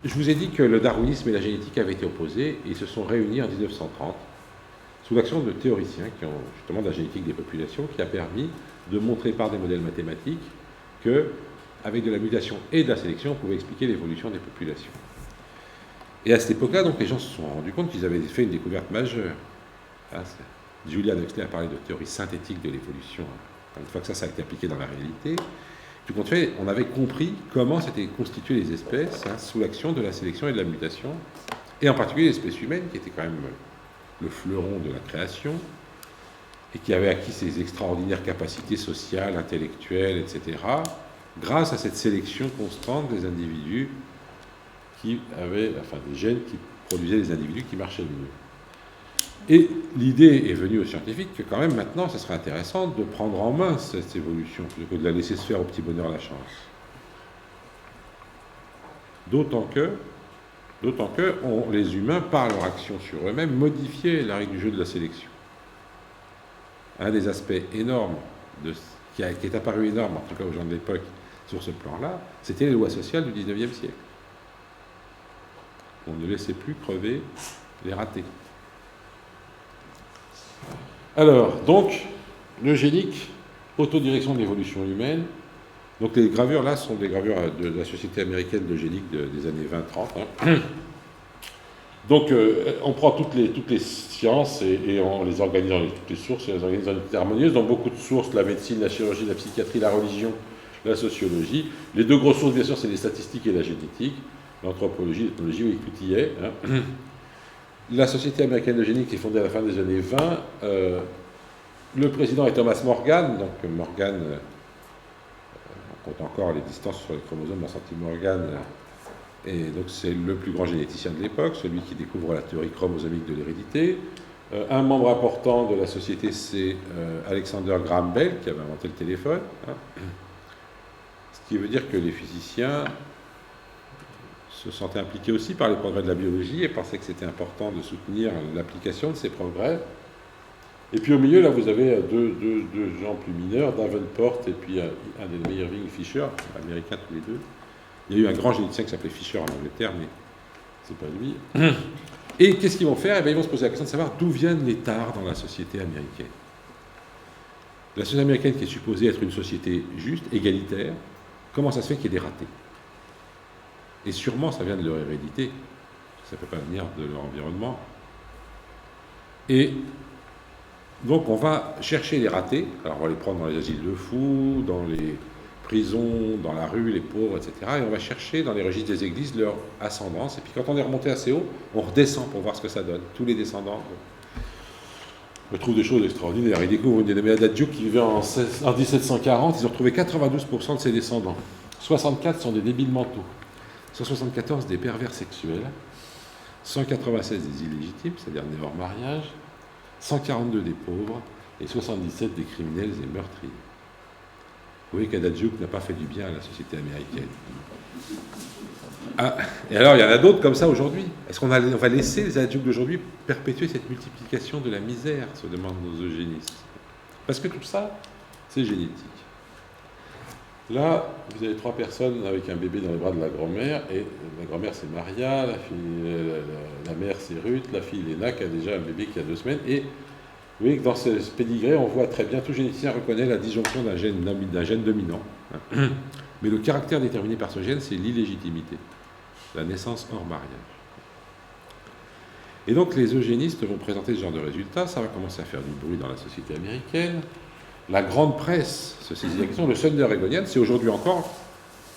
Je vous ai dit que le darwinisme et la génétique avaient été opposés et ils se sont réunis en 1930 sous l'action de théoriciens qui ont justement de la génétique des populations qui a permis de montrer par des modèles mathématiques que, avec de la mutation et de la sélection, on pouvait expliquer l'évolution des populations. Et à cette époque-là, donc, les gens se sont rendus compte qu'ils avaient fait une découverte majeure. Julian Huxley a parlé de théorie synthétique de l'évolution. Une fois que ça a été appliqué dans la réalité, tout compte fait, on avait compris comment s'étaient constituées les espèces sous l'action de la sélection et de la mutation, et en particulier l'espèce humaine, qui était quand même le fleuron de la création, et qui avait acquis ses extraordinaires capacités sociales, intellectuelles, etc., grâce à cette sélection constante des individus qui avaient, enfin des gènes qui produisaient les individus qui marchaient le mieux. Et l'idée est venue aux scientifiques que quand même maintenant, ce serait intéressant de prendre en main cette évolution, plutôt que de la laisser se faire au petit bonheur la chance. D'autant que les humains, par leur action sur eux-mêmes, modifiaient la règle du jeu de la sélection. Un des aspects énormes, qui est apparu énorme, en tout cas aux gens de l'époque, sur ce plan-là, c'était les lois sociales du XIXe siècle. On ne laissait plus crever les ratés. Alors, donc, l'eugénique, autodirection de l'évolution humaine. Donc les gravures là sont des gravures de la Société américaine d'eugénique des années 20-30. Donc on prend toutes les sciences et on les organise dans toutes les sources, et on les organise dans une unité harmonieuse, dans beaucoup de sources, la médecine, la chirurgie, la psychiatrie, la religion, la sociologie. Les deux grosses sources, bien sûr, c'est les statistiques et la génétique. L'anthropologie, l'ethnologie, oui, tout y est. La Société américaine d'eugénique est fondée à la fin des années 20. Le président est Thomas Morgan. Donc Morgan, on compte encore les distances sur les chromosomes, Morgan, et donc c'est le plus grand généticien de l'époque, celui qui découvre la théorie chromosomique de l'hérédité. Un membre important de la société, c'est Alexander Graham Bell, qui avait inventé le téléphone. Ce qui veut dire que les physiciens se sentaient impliqués aussi par les progrès de la biologie et pensaient que c'était important de soutenir l'application de ces progrès. Et puis au milieu, là, vous avez deux gens plus mineurs, Davenport et puis un des meilleurs, Irving Fisher, américains tous les deux. Il y a eu un grand généticien qui s'appelait Fisher en Angleterre, mais c'est pas lui. Et qu'est-ce qu'ils vont faire? Eh bien, ils vont se poser la question de savoir d'où viennent les tares dans la société américaine. La société américaine, qui est supposée être une société juste, égalitaire, comment ça se fait qu'il y ait des ratés? Et sûrement, ça vient de leur hérédité. Ça ne peut pas venir de leur environnement. Et donc, on va chercher les ratés. Alors, on va les prendre dans les asiles de fous, dans les prisons, dans la rue, les pauvres, etc. Et on va chercher dans les registres des églises leur ascendance. Et puis, quand on est remonté assez haut, on redescend pour voir ce que ça donne. Tous les descendants retrouvent des choses extraordinaires. Ils découvrent une dénommée Duke qui vivait en 1740. Ils ont retrouvé 92% de ses descendants. 64 sont des débiles mentaux. 174 des pervers sexuels. 196 des illégitimes, c'est-à-dire nés hors mariage. 142 des pauvres et 77 des criminels et meurtriers. Vous voyez qu'Adajuk n'a pas fait du bien à la société américaine. Ah, et alors, il y en a d'autres comme ça aujourd'hui. Est-ce qu'on va laisser les Adajuk d'aujourd'hui perpétuer cette multiplication de la misère, se demandent nos eugénistes? Parce que tout ça, c'est génétique. Là, vous avez 3 personnes avec un bébé dans les bras de la grand-mère, et la grand-mère c'est Maria, la mère c'est Ruth, la fille Léna qui a déjà un bébé qui a 2 semaines, et vous voyez que dans ce pédigré, on voit très bien, tout généticien reconnaît la disjonction d'un gène dominant. Mais le caractère déterminé par ce gène, c'est l'illégitimité, la naissance hors mariage. Et donc les eugénistes vont présenter ce genre de résultats, ça va commencer à faire du bruit dans la société américaine. La grande presse se saisit de la question. Le Sunday Oregonian, c'est aujourd'hui encore,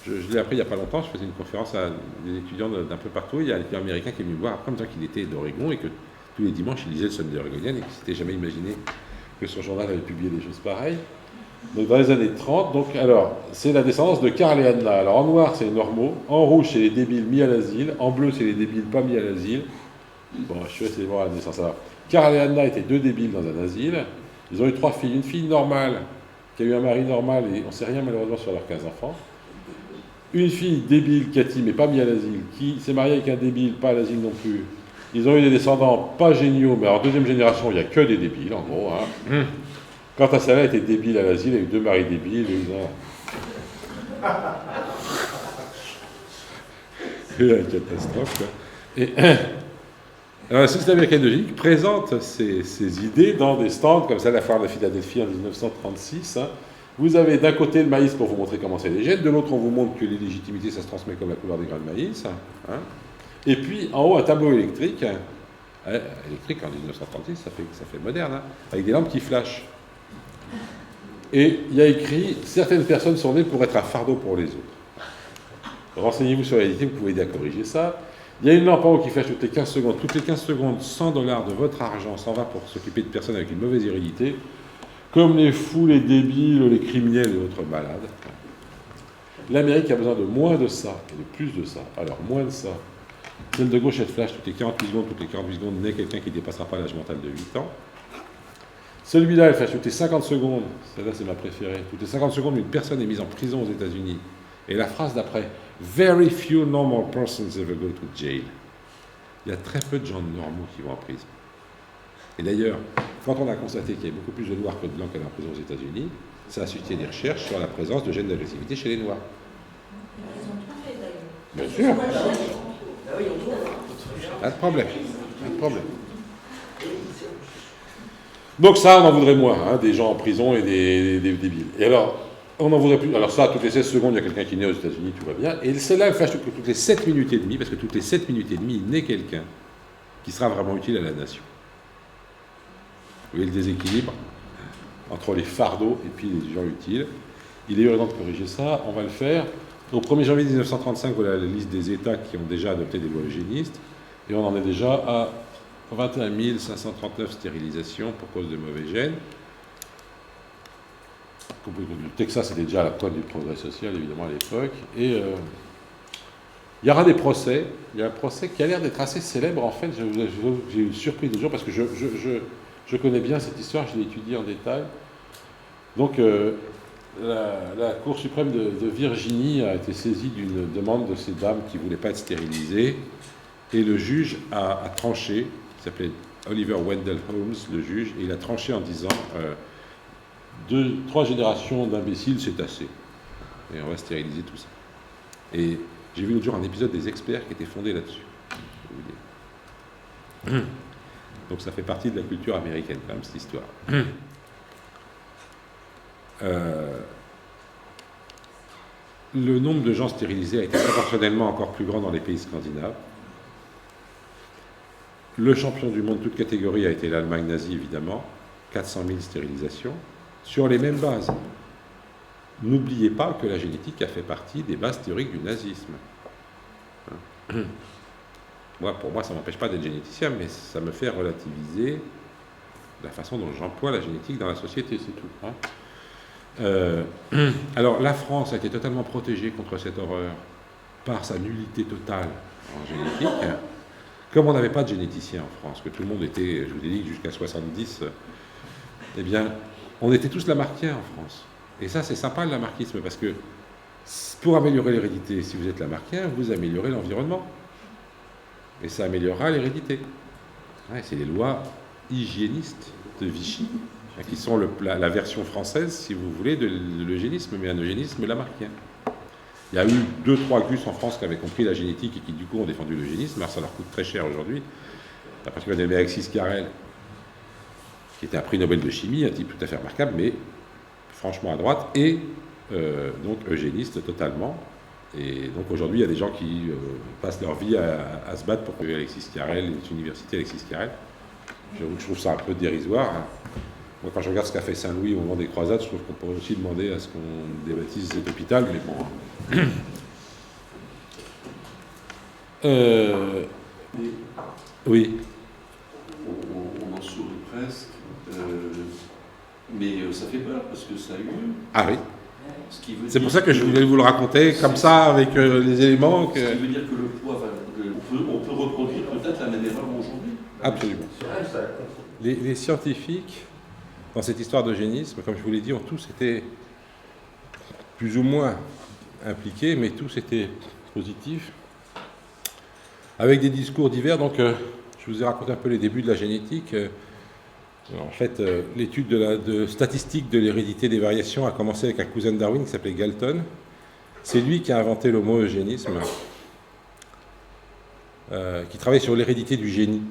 je l'ai appris il n'y a pas longtemps, je faisais une conférence à des étudiants d'un peu partout, il y a un étudiant américain qui est venu me voir après en me disant qu'il était d'Oregon et que tous les dimanches il lisait le Sunday Oregonian et qu'il ne s'était jamais imaginé que son journal avait publié des choses pareilles. Donc dans les années 30, donc, alors, c'est la descendance de Karl et Anna. Alors en noir c'est les normaux, en rouge c'est les débiles mis à l'asile, en bleu c'est les débiles pas mis à l'asile. Bon, je suis resté voir la naissance. Alors, Karl et Anna étaient 2 débiles dans un asile. Ils ont eu 3 filles. Une fille normale, qui a eu un mari normal, et on ne sait rien malheureusement sur leurs 15 enfants. Une fille débile, Cathy, mais pas mise à l'asile, qui s'est mariée avec un débile, pas à l'asile non plus. Ils ont eu des descendants pas géniaux, mais en 2e génération, il n'y a que des débiles, en gros. Quant à celle-là, elle était débile à l'asile, elle a eu 2 maris débiles. La catastrophe, quoi. Et, alors, la Société américaine de génie présente ses idées dans des stands comme ça, la foire de Philadelphie en 1936. Hein. Vous avez d'un côté le maïs pour vous montrer comment c'est les gènes, de l'autre on vous montre que l'illégitimité ça se transmet comme la couleur des grains de maïs. Hein. Et puis en haut un tableau électrique, électrique en 1936, ça fait moderne, hein, avec des lampes qui flashent. Et il y a écrit « Certaines personnes sont nées pour être un fardeau pour les autres ». Renseignez-vous sur la réalité, vous pouvez aider à corriger ça. Il y a une lampe en haut qui flash toutes les 15 secondes. Toutes les 15 secondes, $100 de votre argent s'en va pour s'occuper de personnes avec une mauvaise hérédité, comme les fous, les débiles, les criminels et autres malades. L'Amérique a besoin de moins de ça et de plus de ça. Alors, moins de ça. Celle de gauche, elle flash toutes les 48 secondes. Toutes les 48 secondes, naît quelqu'un qui ne dépassera pas l'âge mental de 8 ans. Celui-là, elle flash toutes les 50 secondes. Celle-là, c'est ma préférée. Toutes les 50 secondes, une personne est mise en prison aux États-Unis. Et la phrase d'après, Very few normal persons ever go to jail. Il y a très peu de gens normaux qui vont en prison. Et d'ailleurs, quand on a constaté qu'il y avait beaucoup plus de noirs que de blancs qui allaient en prison aux États-Unis, ça a suscité des recherches sur la présence de gènes d'agressivité chez les noirs. Bien sûr. Pas de problème. Pas de problème. Donc ça, on en voudrait moins, hein, des gens en prison et des débiles. Et alors, on n'en voudrait plus. Alors ça, toutes les 16 secondes, il y a quelqu'un qui naît aux États-Unis, tout va bien. Et celle-là, elle flash toutes les 7 minutes et demie, parce que toutes les 7 minutes et demie, il naît quelqu'un qui sera vraiment utile à la nation. Vous voyez le déséquilibre entre les fardeaux et puis les gens utiles. Il est urgent de corriger ça, on va le faire. Au 1er janvier 1935, voilà la liste des États qui ont déjà adopté des lois eugénistes, et on en est déjà à 21 539 stérilisations pour cause de mauvais gènes. Le Texas était déjà à la pointe du progrès social, évidemment, à l'époque. Et il y aura des procès. Il y a un procès qui a l'air d'être assez célèbre, en fait. J'ai eu une surprise de jour, parce que je connais bien cette histoire, je l'ai étudiée en détail. Donc, la Cour suprême de Virginie a été saisie d'une demande de ces dames qui ne voulaient pas être stérilisées. Et le juge a tranché, il s'appelait Oliver Wendell Holmes, le juge, et il a tranché en disant... 3 générations d'imbéciles, c'est assez. Et on va stériliser tout ça. Et j'ai vu l'autre jour un épisode des Experts qui était fondé là-dessus. Donc ça fait partie de la culture américaine, quand même, cette histoire. Le nombre de gens stérilisés a été proportionnellement encore plus grand dans les pays scandinaves. Le champion du monde, toute catégorie, a été l'Allemagne nazie, évidemment. 400 000 stérilisations. Sur les mêmes bases. N'oubliez pas que la génétique a fait partie des bases théoriques du nazisme. Pour moi, ça ne m'empêche pas d'être généticien, mais ça me fait relativiser la façon dont j'emploie la génétique dans la société, c'est tout. Alors, la France a été totalement protégée contre cette horreur par sa nullité totale en génétique. Comme on n'avait pas de généticien en France, que tout le monde était, je vous ai dit, jusqu'à 70, eh bien... On était tous lamarckiens en France. Et ça, c'est sympa, le lamarckisme, parce que pour améliorer l'hérédité, si vous êtes lamarckien, vous améliorez l'environnement. Et ça améliorera l'hérédité. Ouais, c'est les lois hygiénistes de Vichy, qui sont la version française, si vous voulez, de l'eugénisme, mais un eugénisme lamarckien. Il y a eu 2-3 gus en France qui avaient compris la génétique et qui, du coup, ont défendu l'eugénisme. Alors, ça leur coûte très cher aujourd'hui. Parce qu'on avait Alexis Carrel, qui était un prix Nobel de chimie, un type tout à fait remarquable, mais franchement à droite, et donc eugéniste totalement. Et donc aujourd'hui, il y a des gens qui passent leur vie à se battre pour que Alexis Carrel, une université Alexis Carrel. Je trouve ça un peu dérisoire. Hein. Moi, quand je regarde ce qu'a fait Saint-Louis au moment des croisades, je trouve qu'on pourrait aussi demander à ce qu'on débaptise cet hôpital, mais bon. Oui. On en sourit presque. Mais ça fait peur parce que ça a eu lieu. Ah oui. C'est pour ça que je voulais vous le raconter comme ça avec les éléments. Ce qui veut dire que le poids, on peut reproduire peut-être la même erreur aujourd'hui. Absolument. Les scientifiques, dans cette histoire d'eugénisme, comme je vous l'ai dit, ont tous été plus ou moins impliqués, mais tous étaient positifs, avec des discours divers. Donc, je vous ai raconté un peu les débuts de la génétique. En fait, l'étude de statistique de l'hérédité des variations a commencé avec un cousin de Darwin qui s'appelait Galton. C'est lui qui a inventé le mot eugénisme. qui travaille sur l'hérédité du génie.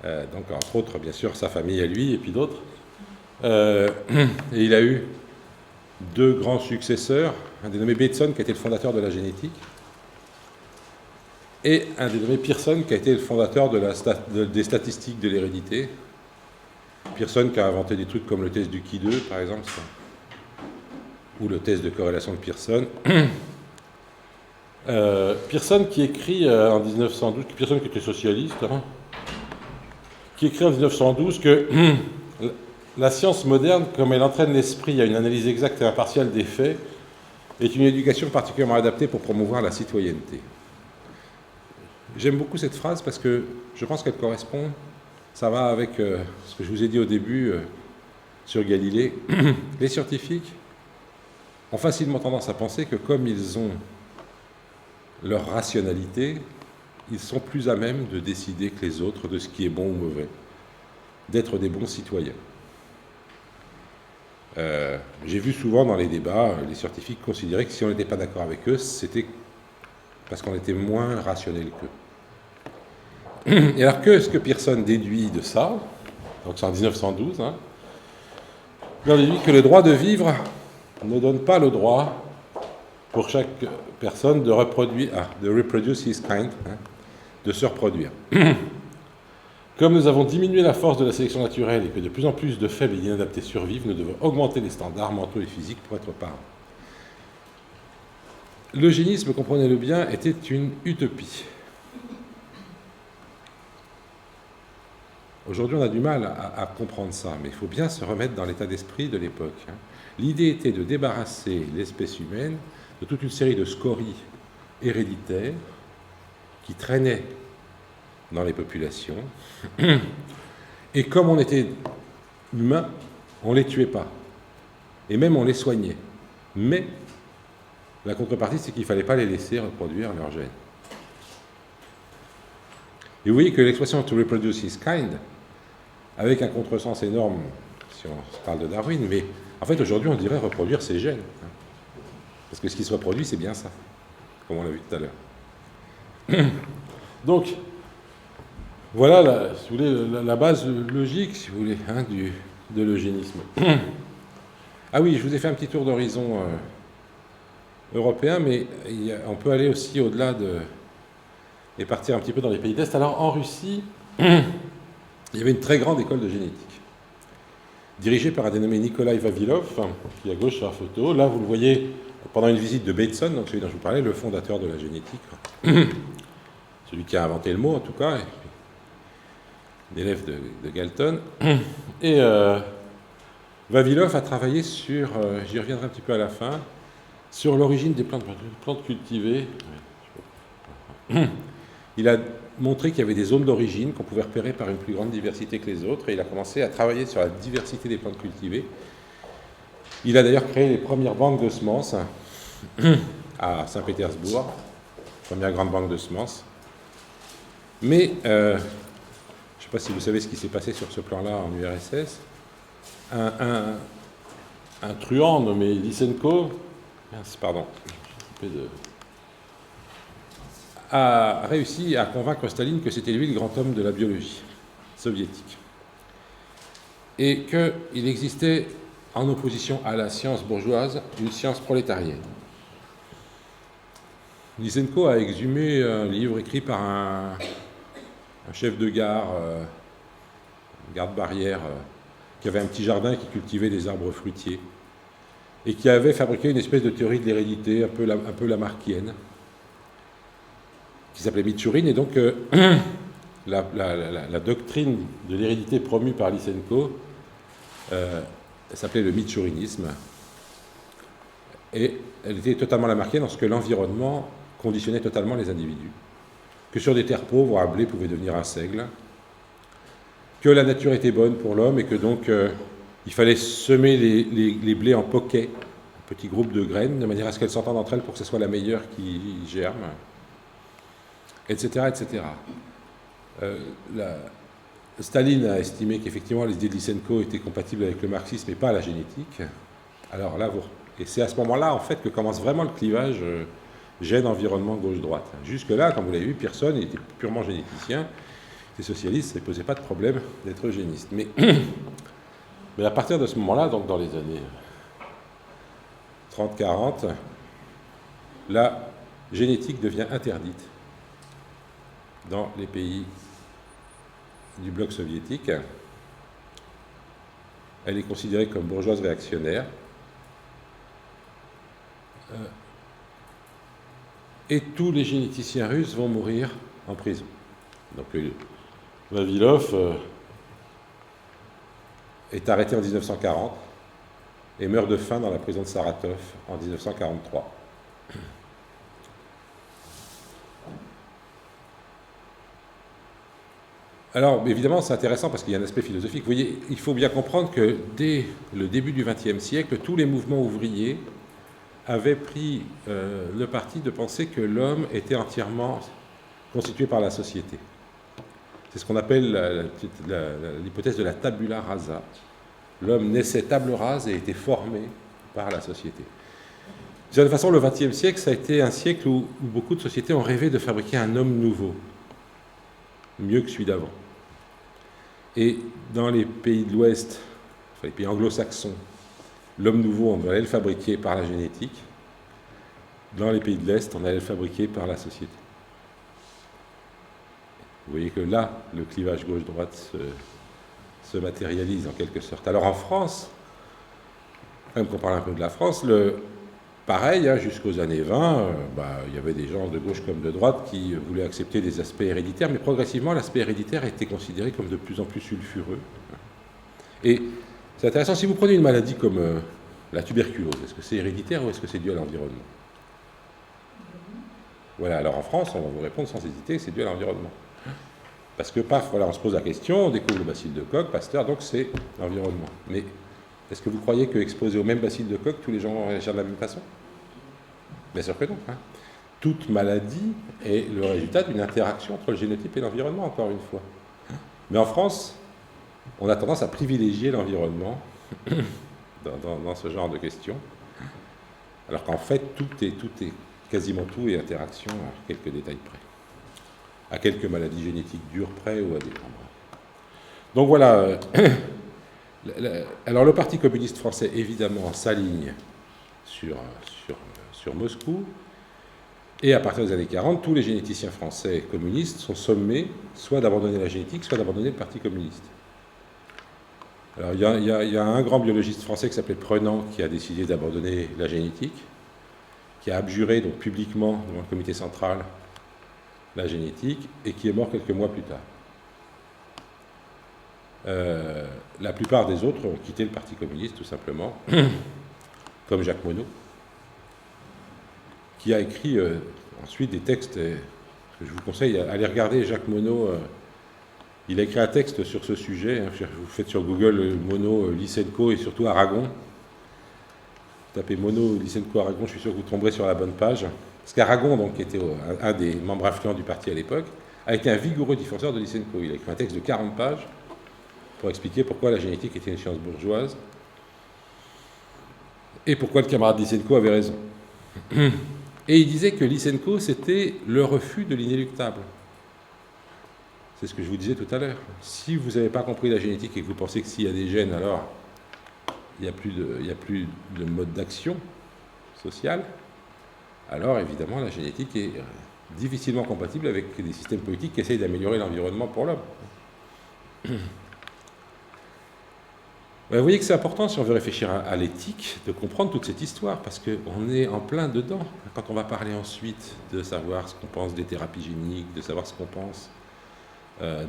Donc, entre autres, bien sûr, sa famille à lui, et puis d'autres. Et il a eu deux grands successeurs, un dénommé Bateson, qui a été le fondateur de la génétique, et un dénommé Pearson, qui a été le fondateur des statistiques de l'hérédité. Pearson qui a inventé des trucs comme le test du Qui2, par exemple, ou le test de corrélation de Pearson. Pearson qui écrit en 1912, Pearson qui était socialiste, hein, qui écrit en 1912 que la science moderne, comme elle entraîne l'esprit à une analyse exacte et impartiale des faits, est une éducation particulièrement adaptée pour promouvoir la citoyenneté. J'aime beaucoup cette phrase parce que je pense qu'elle correspond, ça va avec ce que je vous ai dit au début sur Galilée. Les scientifiques ont facilement tendance à penser que comme ils ont leur rationalité, ils sont plus à même de décider que les autres de ce qui est bon ou mauvais, d'être des bons citoyens. J'ai vu souvent dans les débats les scientifiques considérer que si on n'était pas d'accord avec eux, c'était parce qu'on était moins rationnel qu'eux. Et alors qu'est-ce que Pearson déduit de ça? Donc c'est en 1912. Hein, il déduit que le droit de vivre ne donne pas le droit pour chaque personne de reproduce his kind, hein, de se reproduire. Comme nous avons diminué la force de la sélection naturelle et que de plus en plus de faibles et d'inadaptés survivent, nous devons augmenter les standards mentaux et physiques pour être parents. L'eugénisme, comprenez-le bien, était une utopie. Aujourd'hui, on a du mal à comprendre ça, mais il faut bien se remettre dans l'état d'esprit de l'époque. Hein. L'idée était de débarrasser l'espèce humaine de toute une série de scories héréditaires qui traînaient dans les populations. Et comme on était humain, on ne les tuait pas. Et même on les soignait. Mais la contrepartie, c'est qu'il ne fallait pas les laisser reproduire leurs gènes. Et vous voyez que l'expression « to reproduce his kind », avec un contresens énorme, si on parle de Darwin, mais en fait aujourd'hui on dirait reproduire ses gènes. Hein. Parce que ce qui se reproduit, c'est bien ça, comme on l'a vu tout à l'heure. Donc, voilà, si vous voulez, la base logique, si vous voulez, hein, de l'eugénisme. Ah oui, je vous ai fait un petit tour d'horizon européen, mais on peut aller aussi au-delà et partir un petit peu dans les pays d'Est. Alors, en Russie, il y avait une très grande école de génétique, dirigée par un dénommé Nikolai Vavilov, qui est à gauche sur la photo. Là, vous le voyez pendant une visite de Bateson, donc celui dont je vous parlais, le fondateur de la génétique, celui qui a inventé le mot, en tout cas, l'élève de Galton. Et Vavilov a travaillé sur, j'y reviendrai un petit peu à la fin, sur l'origine des plantes cultivées. Il a montré qu'il y avait des zones d'origine qu'on pouvait repérer par une plus grande diversité que les autres, et il a commencé à travailler sur la diversité des plantes cultivées. Il a d'ailleurs créé les premières banques de semences à Saint-Pétersbourg, première grande banque de semences. Mais, je ne sais pas si vous savez ce qui s'est passé sur ce plan-là en URSS, un truand nommé Lysenko, a réussi à convaincre Staline que c'était lui le grand homme de la biologie soviétique. Et qu'il existait, en opposition à la science bourgeoise, une science prolétarienne. Lysenko a exhumé un livre écrit par un chef de gare, garde-barrière, qui avait un petit jardin et qui cultivait des arbres fruitiers, et qui avait fabriqué une espèce de théorie de l'hérédité, un peu lamarckienne, qui s'appelait Mitchourine, et donc la doctrine de l'hérédité promue par Lysenko s'appelait le mitchourinisme, et elle était totalement lamarckienne en ce que l'environnement conditionnait totalement les individus, que sur des terres pauvres, un blé pouvait devenir un seigle, que la nature était bonne pour l'homme et que donc il fallait semer les blés en poquets, un petit groupe de graines, de manière à ce qu'elles s'entendent entre elles pour que ce soit la meilleure qui germe, etc. etc. Staline a estimé qu'effectivement les idées de Lysenko étaient compatibles avec le marxisme et pas la génétique. Alors là, et c'est à ce moment-là en fait que commence vraiment le clivage gène environnement gauche-droite. Jusque-là, comme vous l'avez vu, Pearson il était purement généticien, il était socialiste, ça ne posait pas de problème d'être eugéniste. Mais à partir de ce moment-là, donc dans les années 30-40, la génétique devient interdite dans les pays du bloc soviétique. Elle est considérée comme bourgeoise réactionnaire. Et tous les généticiens russes vont mourir en prison. Donc Vavilov est arrêté en 1940 et meurt de faim dans la prison de Saratov en 1943. Alors, évidemment, c'est intéressant parce qu'il y a un aspect philosophique. Vous voyez, il faut bien comprendre que dès le début du XXe siècle, tous les mouvements ouvriers avaient pris le parti de penser que l'homme était entièrement constitué par la société. C'est ce qu'on appelle l'hypothèse de la tabula rasa. L'homme naissait table rase et était formé par la société. De toute façon, le XXe siècle, ça a été un siècle où beaucoup de sociétés ont rêvé de fabriquer un homme nouveau, mieux que celui d'avant. Et dans les pays de l'Ouest, enfin les pays anglo-saxons, l'homme nouveau, on allait le fabriquer par la génétique. Dans les pays de l'Est, on allait le fabriquer par la société. Vous voyez que là, le clivage gauche-droite se matérialise en quelque sorte. Alors en France, même qu'on parle un peu de la France, pareil, hein, jusqu'aux années 20, il y avait des gens de gauche comme de droite qui voulaient accepter des aspects héréditaires, mais progressivement, l'aspect héréditaire a été considéré comme de plus en plus sulfureux. Et c'est intéressant, si vous prenez une maladie comme la tuberculose, est-ce que c'est héréditaire ou est-ce que c'est dû à l'environnement? Voilà, alors en France, on va vous répondre sans hésiter, c'est dû à l'environnement. Parce que, paf, voilà, on se pose la question, on découvre le bacille de Koch, Pasteur, donc c'est l'environnement. Mais est-ce que vous croyez qu'exposé au même bacille de Koch, tous les gens vont réagir de la même façon? Bien sûr que non. Hein. Toute maladie est le résultat d'une interaction entre le génotype et l'environnement, encore une fois. Mais en France, on a tendance à privilégier l'environnement dans ce genre de questions, alors qu'en fait, quasiment tout est interaction à quelques détails près. À quelques maladies génétiques dures près ou à des... Donc voilà. Alors le Parti communiste français, évidemment, s'aligne sur Moscou. Et à partir des années 40, tous les généticiens français communistes sont sommés soit d'abandonner la génétique, soit d'abandonner le Parti communiste. Alors il y a un grand biologiste français qui s'appelait Prenant qui a décidé d'abandonner la génétique, qui a abjuré donc publiquement devant le comité central la génétique, et qui est mort quelques mois plus tard. La plupart des autres ont quitté le Parti communiste, tout simplement, comme Jacques Monod, qui a écrit ensuite des textes, que je vous conseille, allez regarder Jacques Monod, il a écrit un texte sur ce sujet, hein, vous faites sur Google Monod, Lysenko et surtout Aragon, tapez Monod, Lysenko, Aragon, je suis sûr que vous tomberez sur la bonne page. Parce qu'Aragon, donc, qui était un des membres influents du parti à l'époque, a été un vigoureux défenseur de Lysenko. Il a écrit un texte de 40 pages pour expliquer pourquoi la génétique était une science bourgeoise et pourquoi le camarade Lysenko avait raison. Et il disait que Lysenko, c'était le refus de l'inéluctable. C'est ce que je vous disais tout à l'heure. Si vous n'avez pas compris la génétique et que vous pensez que s'il y a des gènes, alors il n'y a plus de mode d'action sociale, alors évidemment la génétique est difficilement compatible avec des systèmes politiques qui essayent d'améliorer l'environnement pour l'homme. Vous voyez que c'est important, si on veut réfléchir à l'éthique, de comprendre toute cette histoire, parce qu'on est en plein dedans. Quand on va parler ensuite de savoir ce qu'on pense des thérapies géniques, de savoir ce qu'on pense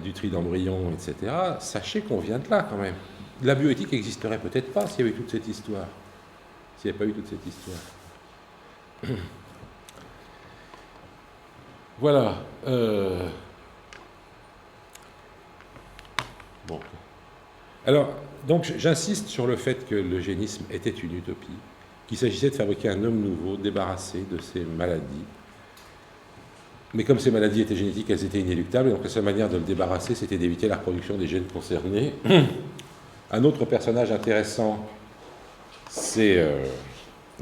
du tri d'embryons, etc., sachez qu'on vient de là quand même. La bioéthique n'existerait peut-être pas s'il y avait toute cette histoire, s'il n'y avait pas eu toute cette histoire. Voilà. Bon. Alors, donc, j'insiste sur le fait que l'eugénisme était une utopie, qu'il s'agissait de fabriquer un homme nouveau, débarrassé de ces maladies. Mais comme ces maladies étaient génétiques, elles étaient inéluctables, donc la seule manière de le débarrasser, c'était d'éviter la reproduction des gènes concernés. Un autre personnage intéressant, c'est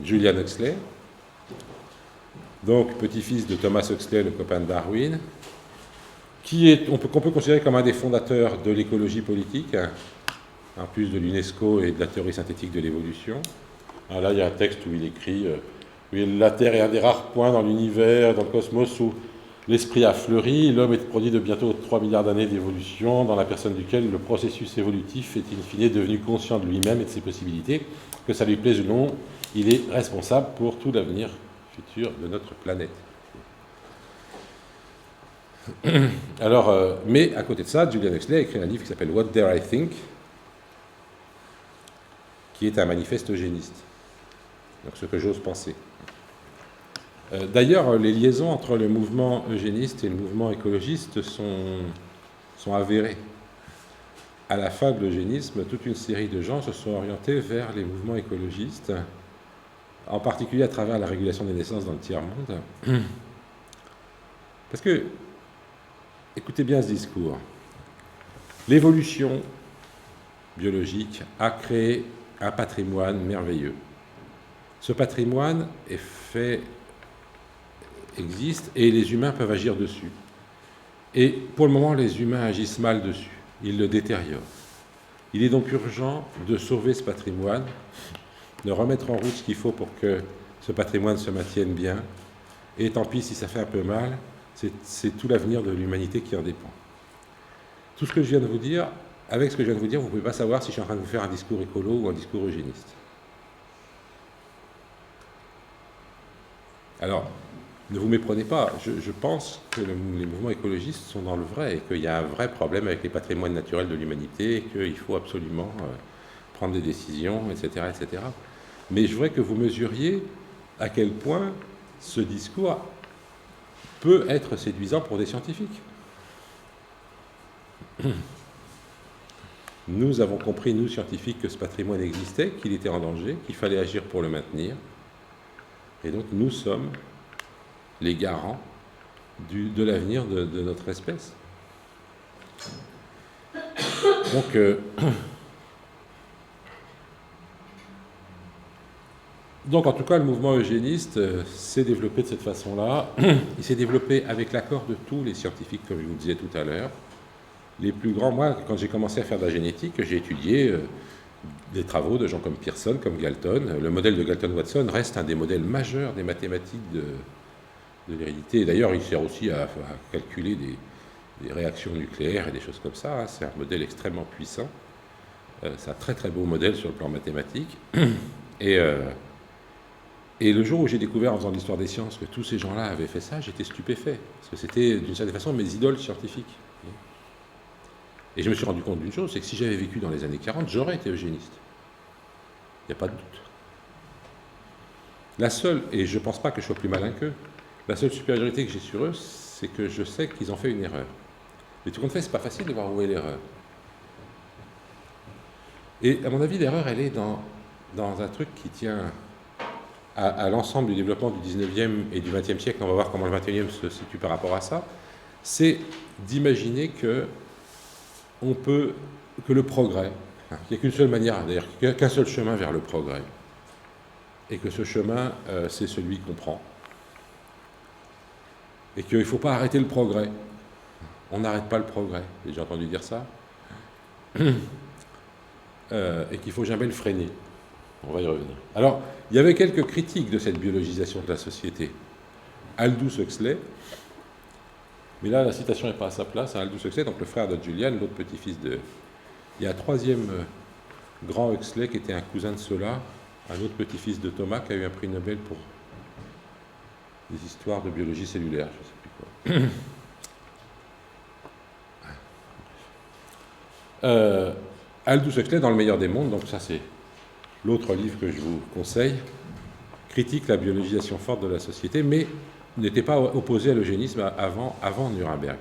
Julian Huxley, donc petit-fils de Thomas Huxley, le copain de Darwin, qu'on peut considérer comme un des fondateurs de l'écologie politique, en plus de l'UNESCO et de la théorie synthétique de l'évolution. Là, il y a un texte où il écrit la Terre est un des rares points dans l'univers, dans le cosmos, où l'esprit a fleuri. L'homme est produit de bientôt 3 milliards d'années d'évolution, dans la personne duquel le processus évolutif est in fine devenu conscient de lui-même et de ses possibilités. Que ça lui plaise ou non, il est responsable pour tout l'avenir futur de notre planète. Alors, mais à côté de ça, Julian Huxley a écrit un livre qui s'appelle What Dare I Think, qui est un manifeste eugéniste. Donc ce que j'ose penser. D'ailleurs, les liaisons entre le mouvement eugéniste et le mouvement écologiste sont avérées. À la fin de l'eugénisme, toute une série de gens se sont orientés vers les mouvements écologistes, en particulier à travers la régulation des naissances dans le tiers-monde. Parce que, écoutez bien ce discours, l'évolution biologique a créé un patrimoine merveilleux. Ce patrimoine existe et les humains peuvent agir dessus. Et pour le moment, les humains agissent mal dessus. Ils le détériorent. Il est donc urgent de sauver ce patrimoine, de remettre en route ce qu'il faut pour que ce patrimoine se maintienne bien. Et tant pis si ça fait un peu mal, c'est tout l'avenir de l'humanité qui en dépend. Tout ce que je viens de vous dire, avec ce que je viens de vous dire, vous ne pouvez pas savoir si je suis en train de vous faire un discours écolo ou un discours eugéniste. Alors, ne vous méprenez pas, je pense que les mouvements écologistes sont dans le vrai et qu'il y a un vrai problème avec les patrimoines naturels de l'humanité et qu'il faut absolument prendre des décisions, etc., etc. Mais je voudrais que vous mesuriez à quel point ce discours peut être séduisant pour des scientifiques. Nous avons compris, nous scientifiques, que ce patrimoine existait, qu'il était en danger, qu'il fallait agir pour le maintenir. Et donc nous sommes les garants de l'avenir de notre espèce. Donc en tout cas, le mouvement eugéniste s'est développé de cette façon-là. Il s'est développé avec l'accord de tous les scientifiques, comme je vous le disais tout à l'heure. Les plus grands, moi, quand j'ai commencé à faire de la génétique, j'ai étudié des travaux de gens comme Pearson, comme Galton. Le modèle de Galton-Watson reste un des modèles majeurs des mathématiques de l'hérédité. D'ailleurs, il sert aussi à calculer des réactions nucléaires et des choses comme ça. C'est un modèle extrêmement puissant. C'est un très très beau modèle sur le plan mathématique. Et le jour où j'ai découvert, en faisant de l'histoire des sciences, que tous ces gens-là avaient fait ça, j'étais stupéfait. Parce que c'était, d'une certaine façon, mes idoles scientifiques. Et je me suis rendu compte d'une chose, c'est que si j'avais vécu dans les années 40, j'aurais été eugéniste. Il n'y a pas de doute. La seule, et je ne pense pas que je sois plus malin qu'eux, la seule supériorité que j'ai sur eux, c'est que je sais qu'ils ont fait une erreur. Mais tout compte fait, ce n'est pas facile de voir où est l'erreur. Et à mon avis, l'erreur, elle est dans un truc qui tient à l'ensemble du développement du 19e et du 20e siècle. On va voir comment le 21e se situe par rapport à ça. C'est d'imaginer que le progrès, il n'y a qu'une seule manière, d'ailleurs, qu'un seul chemin vers le progrès. Et que ce chemin, c'est celui qu'on prend. Et qu'il ne faut pas arrêter le progrès. On n'arrête pas le progrès. J'ai entendu dire ça. Et qu'il ne faut jamais le freiner. On va y revenir. Alors, il y avait quelques critiques de cette biologisation de la société. Aldous Huxley, mais là, la citation n'est pas à sa place. Aldous Huxley, donc le frère de Julian, l'autre petit-fils de... Il y a un troisième grand Huxley qui était un cousin de ceux-là, un autre petit-fils de Thomas qui a eu un prix Nobel pour des histoires de biologie cellulaire, je ne sais plus quoi. Aldous Huxley, dans Le meilleur des mondes, donc ça c'est l'autre livre que je vous conseille, critique la biologisation forte de la société, mais n'était pas opposé à l'eugénisme avant Nuremberg.